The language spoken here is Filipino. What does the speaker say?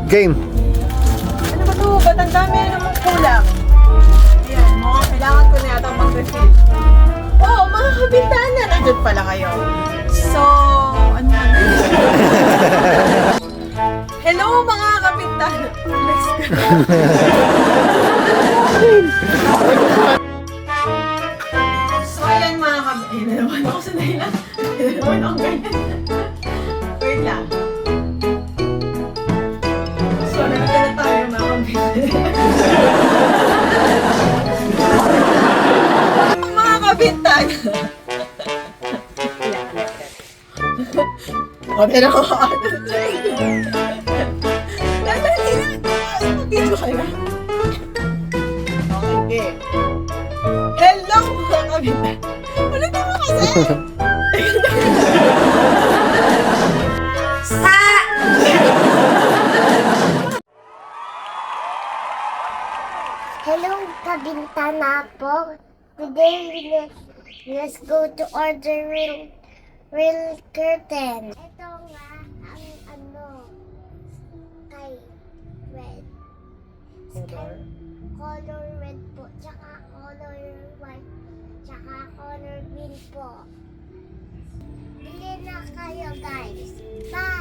Game. Ano ba to? Ba't ang dami namang kulang? Ayan, mukhang kailangan ko na yata mag-refill. Oo, mga kabintana, nandun pala kayo. So, ano man yun? Hello mga kabintana. Let's go. So, ayan mga kabintana. Naman ako sa dahilan. Naman ako ganyan. Wait lang. So, nandito na tayo mga kabintana. Mga kabintana. Okay na ako. Dali na. Mag-video ka na. Okay. Hello mga kabintana. Ulit mo kasi. Hello, kabintana po. Today, let's go to order real curtain. Ito nga ang kay red. Color red po, tsaka color white, tsaka color green po. Bili na kayo guys. Bye!